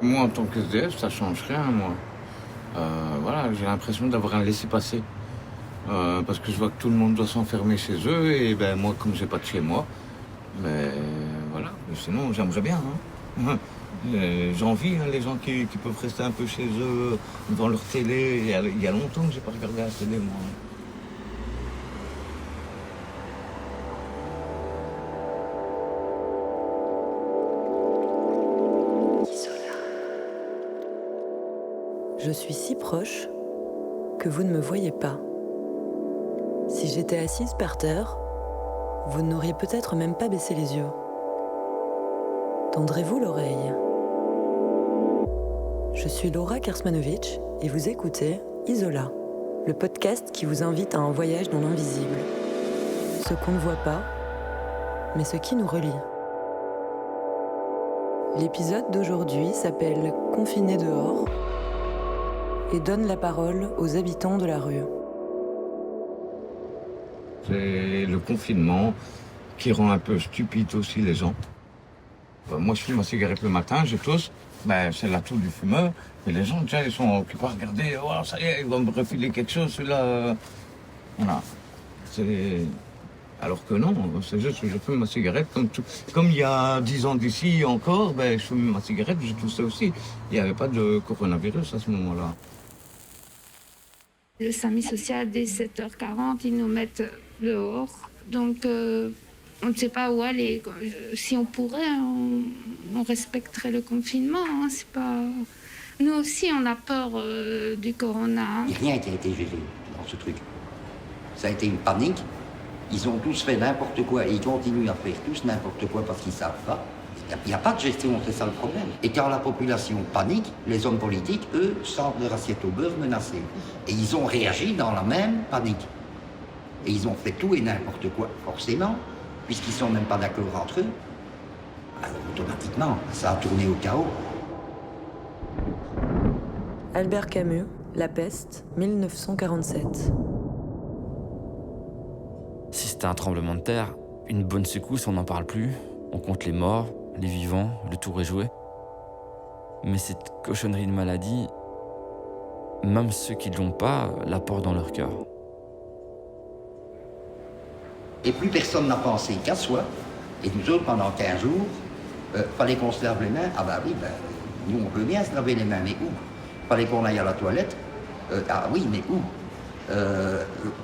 Moi, en tant que SDF, ça change rien, moi. Voilà, j'ai l'impression d'avoir un laissez-passer. Parce que je vois que tout le monde doit s'enfermer chez eux, et ben moi, comme j'ai pas de chez moi, mais voilà. Mais sinon, j'aimerais bien. Hein. J'envie les gens qui peuvent rester un peu chez eux, devant leur télé. Il y a longtemps que j'ai pas regardé la télé, moi. Je suis si proche que vous ne me voyez pas. Si j'étais assise par terre, vous n'auriez peut-être même pas baissé les yeux. Tendrez-vous l'oreille. Je suis Laura Kersmanovic et vous écoutez Isola, le podcast qui vous invite à un voyage dans l'invisible. Ce qu'on ne voit pas, mais ce qui nous relie. L'épisode d'aujourd'hui s'appelle « Confiné dehors » et donne la parole aux habitants de la rue. C'est le confinement qui rend un peu stupide aussi les gens. Moi, je fume ma cigarette le matin, je tousse, c'est l'atout du fumeur. Et les gens, déjà, ils sont occupés à regarder, oh, ça y est, ils vont me refiler quelque chose, celui-là. Voilà. Alors que non, c'est juste que je fume ma cigarette comme il y a 10 ans d'ici encore, je fumais ma cigarette, je toussais aussi. Il n'y avait pas de coronavirus à ce moment-là. Le SAMU social, dès 7h40, ils nous mettent dehors. Donc, on ne sait pas où aller. Si on pourrait, on respecterait le confinement. Hein, c'est pas... Nous aussi, on a peur du corona. Il n'y a rien qui a été géré dans ce truc. Ça a été une panique. Ils ont tous fait n'importe quoi et ils continuent à faire tous n'importe quoi parce qu'ils ne savent pas. Il n'y a pas de gestion, c'est ça le problème. Et quand la population panique, les hommes politiques, eux, sentent leur assiette au beurre menacée. Et ils ont réagi dans la même panique. Et ils ont fait tout et n'importe quoi, forcément, puisqu'ils ne sont même pas d'accord entre eux. Alors automatiquement, ça a tourné au chaos. Albert Camus, La peste, 1947. Si c'était un tremblement de terre, une bonne secousse, on n'en parle plus. On compte les morts, les vivants, le tour est joué. Mais cette cochonnerie de maladie, même ceux qui ne l'ont pas la portent dans leur cœur. Et plus personne n'a pensé qu'à soi. Et nous autres, pendant 15 jours, fallait qu'on se lave les mains. Ah bah oui, nous on peut bien se laver les mains, mais où? Fallait qu'on aille à la toilette. Ah oui, mais où?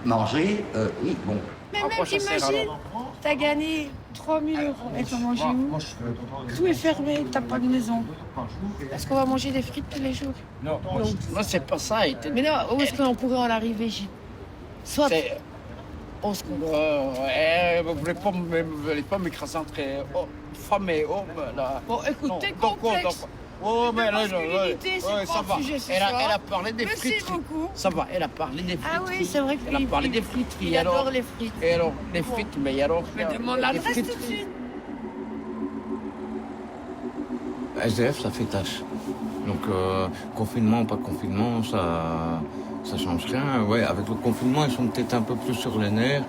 Manger, oui, bon. Mais même, imagine, t'as gagné 3 000 € et t'as mangé où? Tout est fermé, t'as pas de maison. Est-ce qu'on va manger des frites tous les jours? Non, moi c'est pas ça. Mais non, où est-ce qu'on pourrait en arriver, Soit on se vous voulez pas m'écraser entre femmes et hommes là. Bon, écoute, Non, t'es donc, complexe. Oh, mais là, masculinité, c'est ça pas va. le sujet ce Elle soir. a parlé des Merci frites. beaucoup. Ça va, elle a parlé des frites. Ah oui, c'est vrai Elle a parlé des frites. Il adore les frites. Et alors, les frites, mais alors. Mais demande l'adresse les tout de frites. suite. SDF, ça fait tâche. Donc, confinement ou pas confinement, ça change rien. Ouais, avec le confinement, ils sont peut-être un peu plus sur les nerfs.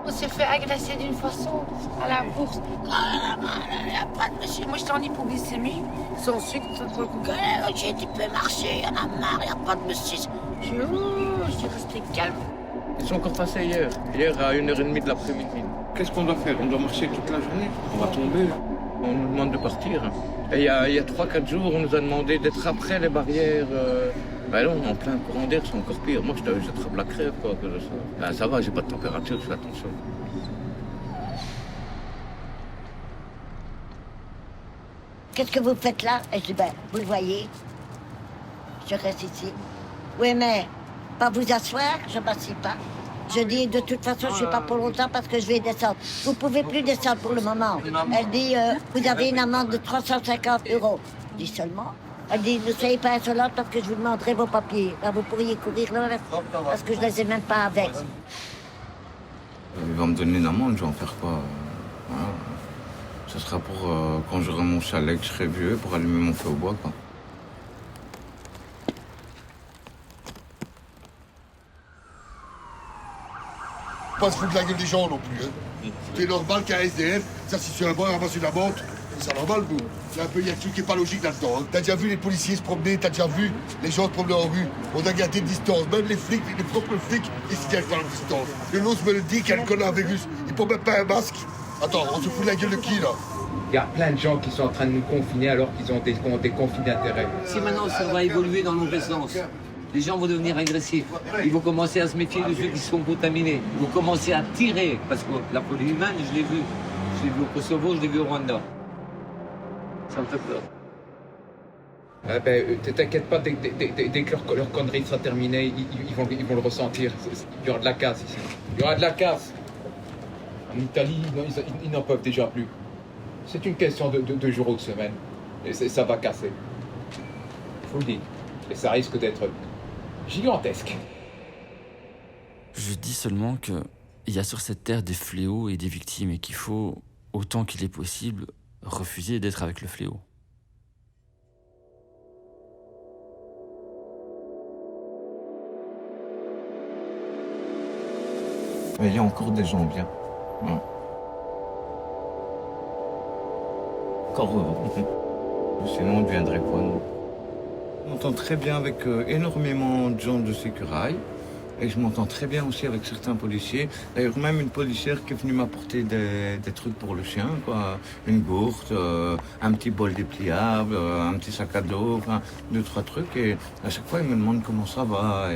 On s'est fait agresser d'une façon à la bourse. Il n'y a pas de monsieur. Moi, j'étais en hypoglycémie. Sans sucre, sans trop. J'ai dit, peux marcher, il y en a marre, il n'y a pas de monsieur. Je suis resté calme. Ils sont encore passés hier à 1h30 de l'après-midi. Qu'est-ce qu'on doit faire? On doit marcher toute la journée. On va tomber. On nous demande de partir. Et il y a 3-4 jours, on nous a demandé d'être après les barrières. Ben non, en plein courant d'air, c'est encore pire. Moi, j'attrape la crève, quoi, à cause de ça. Ben, ça va, j'ai pas de température, je fais attention. Qu'est-ce que vous faites là? Et je dis, vous le voyez, je reste ici. Oui, mais pas vous asseoir, je ne m'assieds pas. Je dis, de toute façon, je ne suis pas pour longtemps parce que je vais descendre. Vous ne pouvez plus descendre pour le moment. Elle dit, vous avez une amende de 350 €. Je dis seulement. Elle dit, ne soyez pas insolente parce que je vous demanderai vos papiers. Là, vous pourriez courir là, parce que je ne les ai même pas avec. Il va me donner une amende, je vais en faire quoi? Voilà. Ce sera pour quand j'aurai mon chalet, que je serai vieux, pour allumer mon feu au bois, quoi. pas se foutre de la gueule des gens non plus. Hein. C'est normal qu'un SDF, ça si tu un bon ramasse une amende, c'est normal, vous. Il y a un truc qui n'est pas logique là-dedans. Hein. T'as déjà vu les policiers se promener, t'as déjà vu les gens se promener en rue. On a gardé une distance, même les flics, les propres flics, ils se tiennent pas la distance. Le l'os me le dit qu'il y a le coronavirus, il peut même pas un masque. Attends, on se fout de la gueule de qui là? Il y a plein de gens qui sont en train de nous confiner alors qu'ils ont des conflits d'intérêt. Si maintenant ça va évoluer dans le mauvais sens, les gens vont devenir agressifs. Ils vont commencer à se méfier de ceux qui sont contaminés. Ils vont commencer à tirer. Parce que la folie humaine, je l'ai vu. Je l'ai vu au Kosovo, je l'ai vu au Rwanda. Ça me fait peur. T'inquiète pas, dès que leur connerie sera terminée, ils vont le ressentir. Il y aura de la casse ici. Il y aura de la casse. En Italie, non, ils n'en peuvent déjà plus. C'est une question de jours ou de semaines. Et ça va casser. Je vous le dis. Et ça risque d'être gigantesque. Je dis seulement qu'il y a sur cette terre des fléaux et des victimes et qu'il faut, autant qu'il est possible, refuser d'être avec le fléau. Mais il y a encore des gens bien. Ouais. Encore heureux. Sinon, on ne deviendrait pas, nous. Je m'entends très bien avec énormément de gens de Sécurail. Et je m'entends très bien aussi avec certains policiers. D'ailleurs, même une policière qui est venue m'apporter des trucs pour le chien, quoi. Une gourde, un petit bol dépliable, un petit sac à dos, enfin, 2-3 trucs. Et à chaque fois, ils me demandent comment ça va.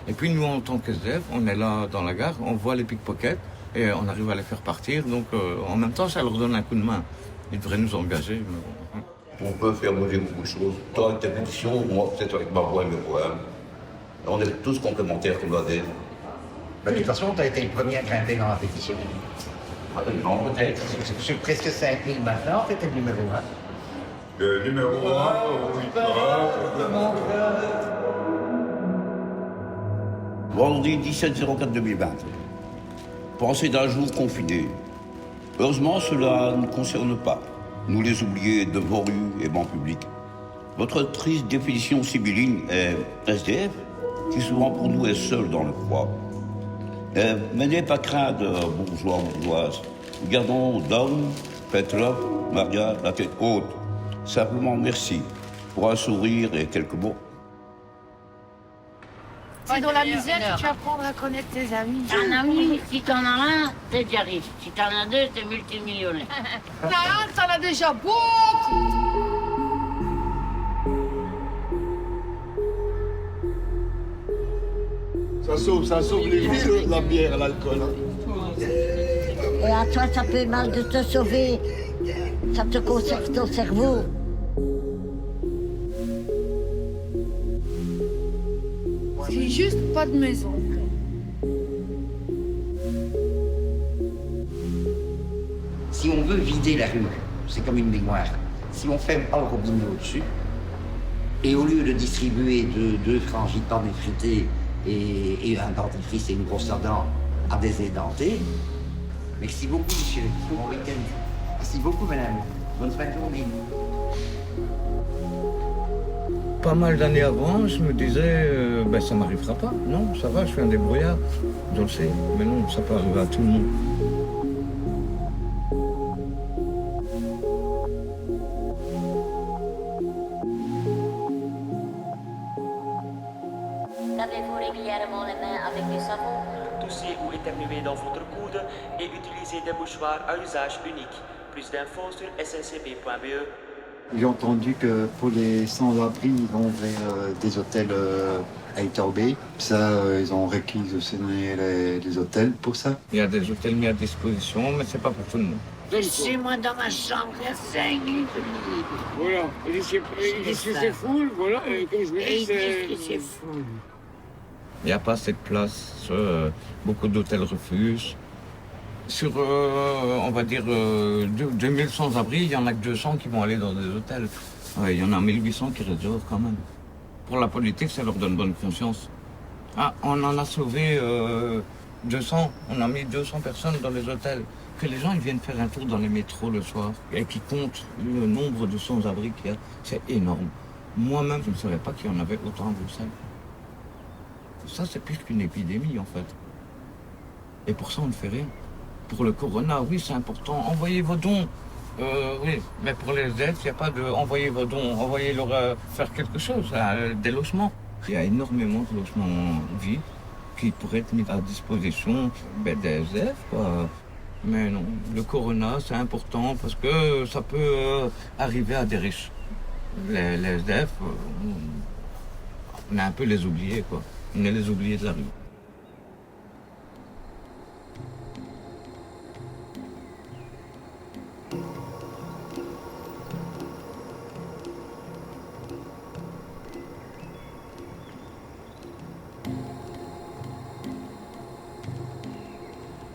Et puis, nous, en tant qu'SDF, on est là dans la gare, on voit les pickpockets et on arrive à les faire partir. Donc, en même temps, ça leur donne un coup de main. Ils devraient nous engager. Mais bon. On peut faire bouger beaucoup de choses. Toi, avec ta pétition, moi, peut-être avec ma voix et mes poèmes. On est tous complémentaires comme l'ADN. De toute façon, tu as été le premier à grimper dans la pétition. Non, peut-être. Sur presque 5000 maintenant, tu étais le numéro 1. Le numéro 1, oui. Vendredi 17-04-2020. Pensée d'un jour confiné. Heureusement, cela ne nous concerne pas. Nous les oubliés de vos rues et bancs publics. Votre triste définition sibylline est SDF, qui souvent pour nous est seul dans le froid. Mais n'ayez pas crainte, bourgeois, bourgeoises. Nous gardons d'hommes, Petra, Maria, la tête haute. Simplement merci pour un sourire et quelques mots. C'est dans la misère que tu apprends à connaître tes amis. Un ami, si t'en as un, t'es déjà riche. Si t'en as deux, t'es multimillionnaire. T'en as un, t'en as déjà beaucoup. Ça sauve les vies, la bière, l'alcool. Et à toi, ça fait mal de te sauver. Ça te conserve ton cerveau. C'est juste pas de maison. Si on veut vider la rue, c'est comme une baignoire. Si on ferme pas le robinet au-dessus, et au lieu de distribuer deux francs gitans effrités et un dentifrice et une brosse à dents à des édentés, merci beaucoup, monsieur. Bon week-end. Merci beaucoup, madame. Bonne fin de journée. Pas mal d'années avant, je me disais, ça m'arrivera pas. Non, ça va, je suis un débrouillard, je le sais. Mais non, ça peut arriver à tout le monde. Lavez-vous régulièrement les mains avec du savon. Toussez ou éternuez dans votre coude et utilisez des mouchoirs à usage unique. Plus d'infos sur sncb.be. J'ai entendu que pour les sans-abri, ils vont vers des hôtels à Itaubé. Ça, ils ont réquisitionné les hôtels pour ça. Il y a des hôtels mis à disposition, mais c'est pas pour tout le monde. Laissez-moi dans ma chambre, il y a 5 litres de lit. Voilà, ils disent que c'est full, voilà, comme je vous dis, c'est full. Il n'y a pas assez de place, beaucoup d'hôtels refusent. Sur, on va dire, 2000 sans-abri, il n'y en a que 200 qui vont aller dans des hôtels. Ouais, il y en a 1800 qui restent dehors quand même. Pour la politique, ça leur donne bonne conscience. Ah, on en a sauvé 200, on a mis 200 personnes dans les hôtels. Que les gens ils viennent faire un tour dans les métros le soir et qui comptent le nombre de sans-abri qu'il y a, c'est énorme. Moi-même, je ne savais pas qu'il y en avait autant à Bruxelles. Ça, c'est plus qu'une épidémie, en fait. Et pour ça, on ne fait rien. Pour le corona, oui, c'est important. Envoyez vos dons. Oui, mais pour les aides, il n'y a pas de envoyer vos dons, envoyez-leur faire quelque chose, des logements. Il y a énormément de logements vides qui pourraient être mis à disposition des SDF, quoi. Mais non, le corona, c'est important parce que ça peut arriver à des riches. Les SDF, on est un peu les oubliés, quoi. On est les oubliés de la rue.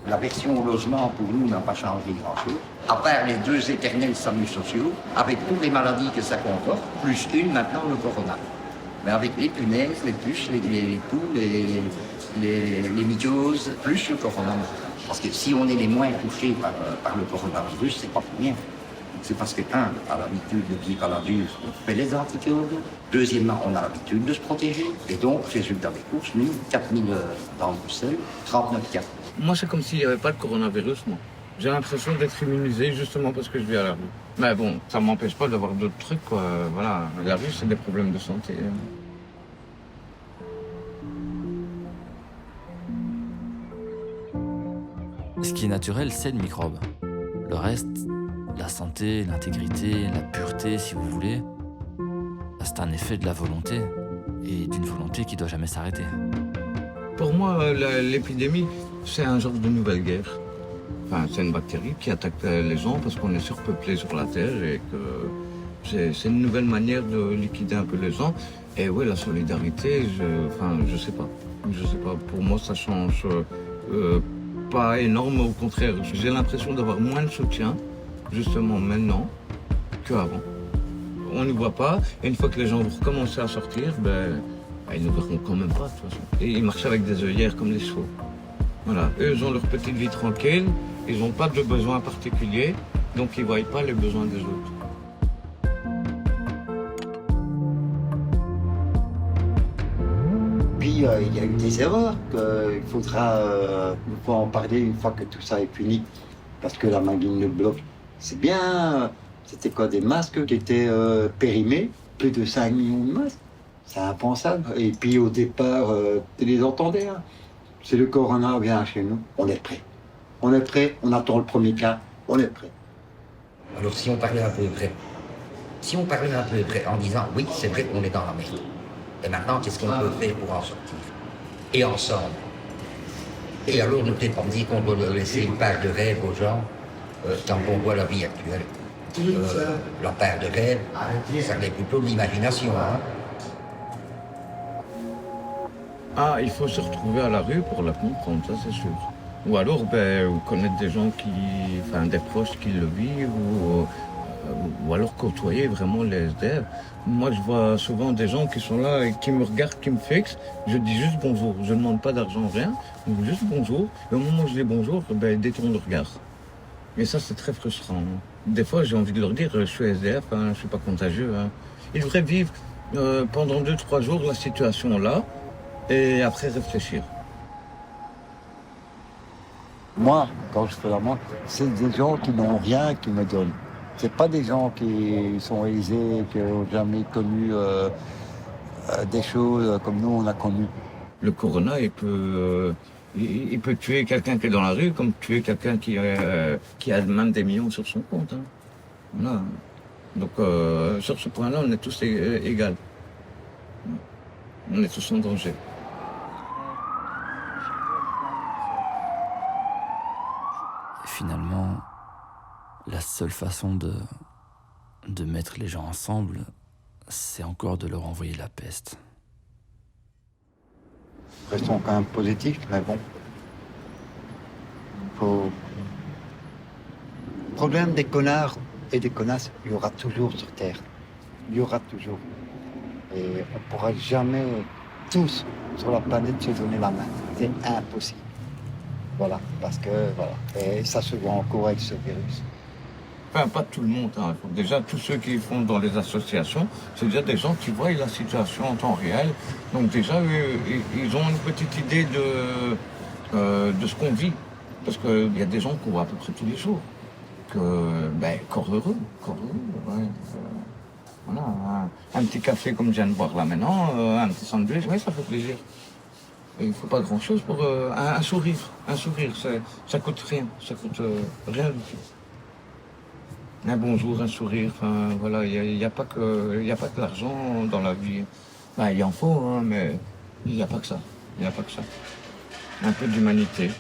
La version au logement, pour nous, n'a pas changé grand-chose. À part les 2 éternels SAMU sociaux, avec toutes les maladies que ça comporte, plus une maintenant, le corona. Mais avec les punaises, les puces, les poules, les mycoses, plus le corona. Parce que si on est les moins touchés par le coronavirus, c'est pas pour rien. C'est parce que, un, on a l'habitude de vivre à la dure, on fait les anticodes. Deuxièmement, on a l'habitude de se protéger. Et donc, résultat des courses, nous, 4000 dans Bruxelles, 39 cas. Moi, c'est comme s'il n'y avait pas de coronavirus, moi. J'ai l'impression d'être immunisé justement parce que je vis à la rue. Mais bon, ça ne m'empêche pas d'avoir d'autres trucs, quoi. Voilà, la rue, c'est des problèmes de santé. Ce qui est naturel, c'est le microbe. Le reste, la santé, l'intégrité, la pureté, si vous voulez, c'est un effet de la volonté. Et d'une volonté qui ne doit jamais s'arrêter. Pour moi, l'épidémie, c'est un genre de nouvelle guerre. Enfin, c'est une bactérie qui attaque les gens parce qu'on est surpeuplé sur la Terre et que c'est une nouvelle manière de liquider un peu les gens. Et oui, la solidarité, je sais pas. Je sais pas. Pour moi, ça change pas énorme. Au contraire, j'ai l'impression d'avoir moins de soutien, justement maintenant, qu'avant. On ne voit pas. Et une fois que les gens vont recommencer à sortir, ils ne verront quand même pas, de toute façon. Et ils marchent avec des œillères comme des chevaux. Voilà. Eux, ils ont leur petite vie tranquille. Ils n'ont pas de besoins particuliers. Donc, ils ne voient pas les besoins des autres. Puis, il y a eu des erreurs qu'il faudra en parler une fois que tout ça est fini. Parce que la Magine le bloc, c'est bien. C'était quoi, des masques qui étaient périmés? Plus de 5 millions de masques. C'est impensable. Et puis au départ, tu les entendais. Hein. Si le corona vient chez nous, on est prêt. On est prêt, on attend le premier cas, on est prêt. Alors si on parlait un peu près, en disant oui, c'est vrai qu'on est dans la merde. Et maintenant, qu'est-ce qu'on peut faire pour en sortir? Et ensemble. Et alors, ne peut-être pas me dire qu'on doit laisser une part de rêve aux gens quand on voit la vie actuelle. La part de rêve, ça n'est plutôt de l'imagination. Hein. Ah, il faut se retrouver à la rue pour la comprendre, ça c'est sûr. Ou alors, connaître des gens des proches qui le vivent, ou alors côtoyer vraiment les SDF. Moi, je vois souvent des gens qui sont là et qui me regardent, qui me fixent. Je dis juste bonjour. Je ne demande pas d'argent, rien. Juste bonjour. Et au moment où je dis bonjour, ils détournent le regard. Et ça, c'est très frustrant. Des fois, j'ai envie de leur dire, je suis SDF, je ne suis pas contagieux. Hein. Ils devraient vivre pendant 2-3 jours la situation là, et après réfléchir. Moi, quand je fais la main, c'est des gens qui n'ont rien qui me donnent. C'est pas des gens qui sont aisés, qui n'ont jamais connu des choses comme nous on a connu. Le corona, il peut tuer quelqu'un qui est dans la rue, comme tuer quelqu'un qui a même des millions sur son compte. Hein. Voilà. Donc sur ce point-là, on est tous égaux. On est tous en danger. Et finalement, la seule façon de mettre les gens ensemble, c'est encore de leur envoyer la peste. Restons quand même positifs, mais bon. Le problème des connards et des connasses, il y aura toujours sur Terre. Il y aura toujours. Et on ne pourra jamais tous sur la planète se donner la main. C'est impossible. Voilà, parce que voilà. Et ça se voit encore avec ce virus. Enfin, pas tout le monde. Hein. Déjà, tous ceux qui font dans les associations, c'est déjà des gens qui voient la situation en temps réel. Donc déjà, ils ont une petite idée de ce qu'on vit. Parce qu'il y a des gens qu'on voit à peu près tous les jours. Corps heureux, ouais. Voilà, un petit café comme je viens de boire là maintenant, un petit sandwich, oui, ça fait plaisir. Et il ne faut pas grand-chose pour un sourire. Un sourire, ça coûte rien, ça coûte rien du tout. Un bonjour, un sourire, enfin voilà, il n'y a pas que l'argent dans la vie. Il en faut, hein, mais il n'y a pas que ça. Il n'y a pas que ça. Un peu d'humanité.